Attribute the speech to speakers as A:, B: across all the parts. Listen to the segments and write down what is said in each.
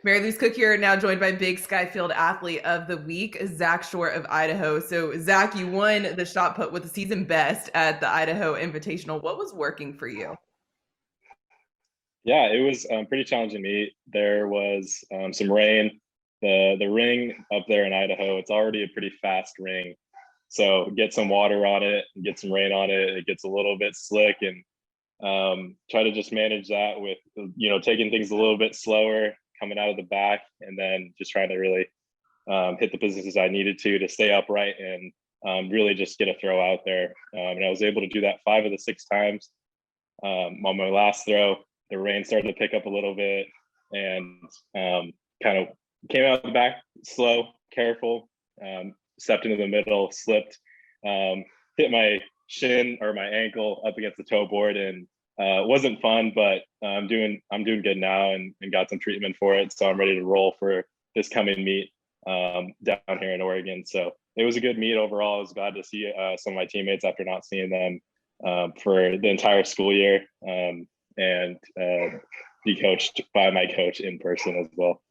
A: Mary Louise Cook here, now joined by Big Sky Field Athlete of the Week, Zack Short of Idaho. So, Zack, you won the shot put with the season best at the Idaho Invitational. What was working for you?
B: Yeah, it was pretty challenging meet. There was some rain. The ring up there in Idaho, it's already a pretty fast ring. So get some water on it, get some rain on it. It gets a little bit slick, and try to just manage that with taking things a little bit slower, coming out of the back, and then just trying to really hit the positions I needed to stay upright and really just get a throw out there. And I was able to do that 5 of the 6 times. On my last throw, the rain started to pick up a little bit and kind of came out the back slow, careful, stepped into the middle, slipped, hit my shin or my ankle up against the toe board, and wasn't fun, but I'm doing good now and got some treatment for it. So I'm ready to roll for this coming meet down here in Oregon. So it was a good meet overall. I was glad to see some of my teammates after not seeing them for the entire school year, and be coached by my coach in person as well.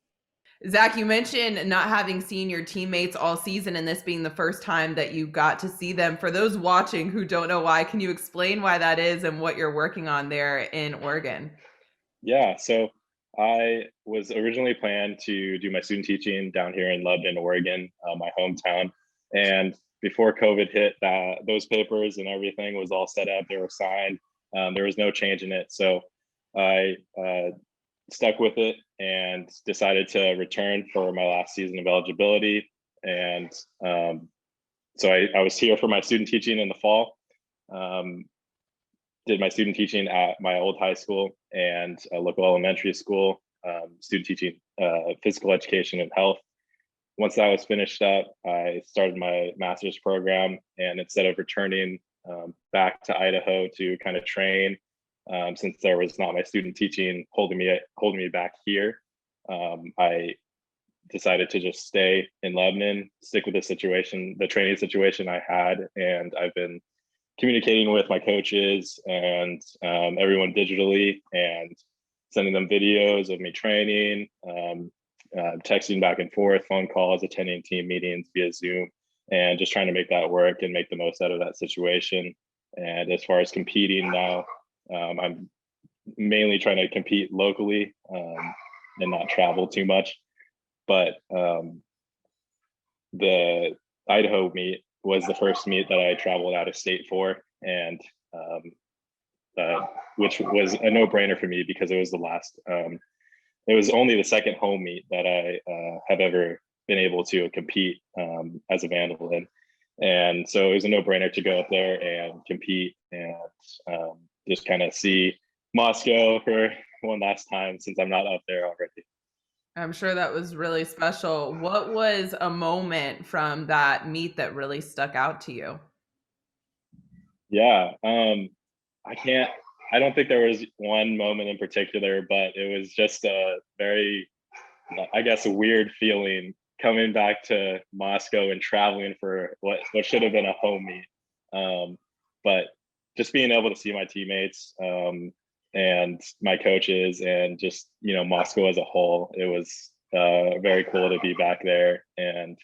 A: Zack, you mentioned not having seen your teammates all season and this being the first time that you got to see them. For those watching who don't know why, can you explain why that is and what you're working on there in Oregon?
B: Yeah, so I was originally planned to do my student teaching down here in Lebanon, Oregon, my hometown. And before COVID hit, those papers and everything was all set up. They were signed. There was no change in it. So I stuck with it and decided to return for my last season of eligibility. And so I was here for my student teaching in the fall. Um, did my student teaching at my old high school and a local elementary school, student teaching physical education and health. Once that was finished up, I started my master's program. And instead of returning back to Idaho to kind of train, since there was not my student teaching holding me back here, I decided to just stay in Lebanon, stick with the training situation I had, and I've been communicating with my coaches and everyone digitally and sending them videos of me training, texting back and forth, phone calls, attending team meetings via Zoom, and just trying to make that work and make the most out of that situation. And as far as competing now, I'm mainly trying to compete locally and not travel too much. But the Idaho meet was the first meet that I traveled out of state for, and which was a no-brainer for me because it was the last. It was only the second home meet that I have ever been able to compete as a Vandal in, and so it was a no-brainer to go up there and compete and just kind of see Moscow for one last time since I'm not up there already.
A: I'm sure that was really special. What was a moment from that meet that really stuck out to you?
B: Yeah, I can't. I don't think there was one moment in particular, but it was just a very, I guess, a weird feeling coming back to Moscow and traveling for what should have been a home meet. But just being able to see my teammates and my coaches and just Moscow as a whole, it was very cool to be back there and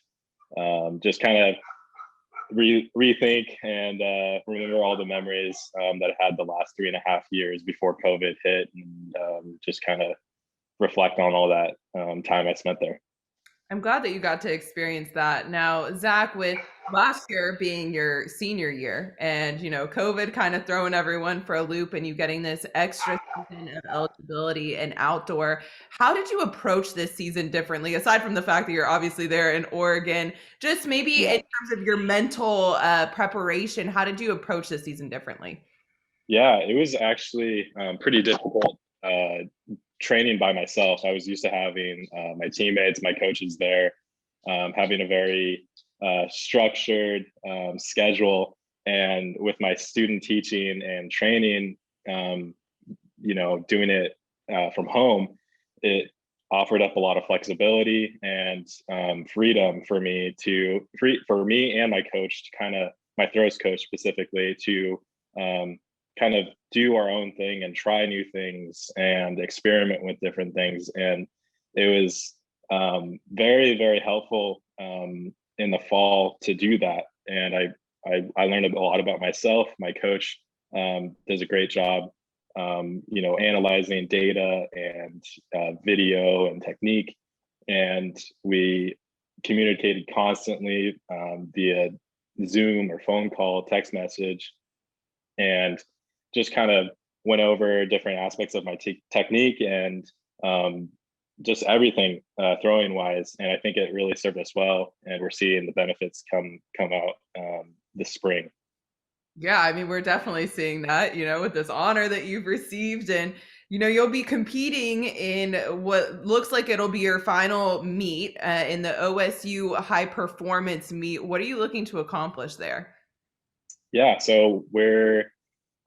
B: just kind of rethink and remember all the memories that I had the last 3.5 years before COVID hit, and just kind of reflect on all that time I spent there.
A: I'm glad that you got to experience that. Now, Zack, with last year being your senior year and, COVID kind of throwing everyone for a loop and you getting this extra season of eligibility and outdoor, how did you approach this season differently? Aside from the fact that you're obviously there in Oregon, just maybe in
B: Yeah,
A: terms of your mental preparation, how did you approach this season differently?
B: yeah, it was actually pretty difficult training by myself. I was used to having my teammates, my coaches there, having a very structured schedule. And with my student teaching and training, doing it from home, it offered up a lot of flexibility and freedom for me and my coach to kind of my throws coach specifically to kind of do our own thing and try new things and experiment with different things. And it was very, very helpful in the fall to do that. And I learned a lot about myself. My coach does a great job, analyzing data and video and technique. And we communicated constantly via Zoom or phone call, text message, and just kind of went over different aspects of my technique and um, just everything throwing wise. And I think it really served us well. And we're seeing the benefits come out this spring.
A: Yeah, I mean, we're definitely seeing that, with this honor that you've received. And, you'll be competing in what looks like it'll be your final meet in the OSU high performance meet. What are you looking to accomplish there?
B: Yeah, so we're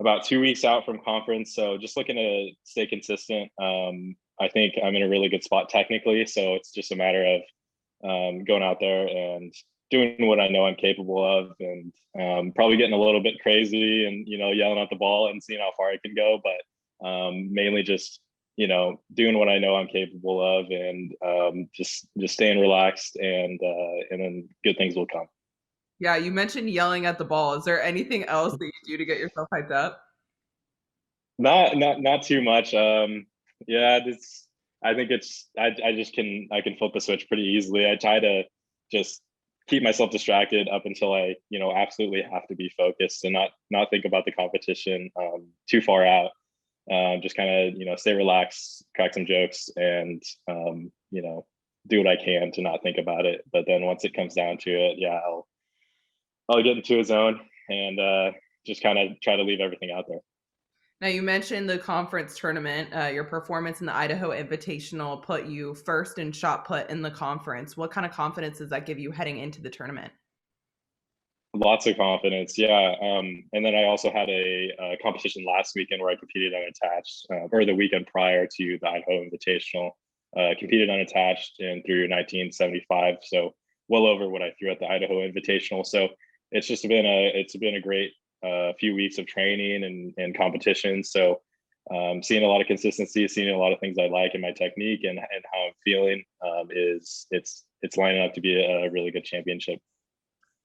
B: about 2 weeks out from conference, so just looking to stay consistent. I think I'm in a really good spot technically, so it's just a matter of going out there and doing what I know I'm capable of, and probably getting a little bit crazy and yelling at the ball and seeing how far I can go. But mainly just doing what I know I'm capable of, and just staying relaxed, and then good things will come.
A: Yeah, you mentioned yelling at the ball. Is there anything else that you do to get yourself hyped up?
B: Not too much. Yeah, this I think I just can flip the switch pretty easily. I try to just keep myself distracted up until I absolutely have to be focused and not think about the competition too far out. Just kind of stay relaxed, crack some jokes, and do what I can to not think about it. But then once it comes down to it, yeah, I'll get into a zone and just kind of try to leave everything out there.
A: Now, you mentioned the conference tournament. Your performance in the Idaho Invitational put you first in shot put in the conference. What kind of confidence does that give you heading into the tournament?
B: Lots of confidence, yeah. And then I also had a competition last weekend where I competed unattached, or the weekend prior to the Idaho Invitational. Competed unattached and threw 1975, so well over what I threw at the Idaho Invitational. So it's been a great few weeks of training and competition. So seeing a lot of consistency, seeing a lot of things I like in my technique and how I'm feeling is it's lining up to be a really good championship.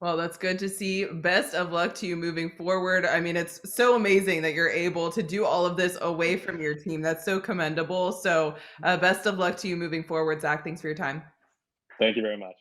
A: Well, that's good to see. Best of luck to you moving forward. I mean, it's so amazing that you're able to do all of this away from your team. That's so commendable. So, best of luck to you moving forward, Zach. Thanks for your time.
B: Thank you very much.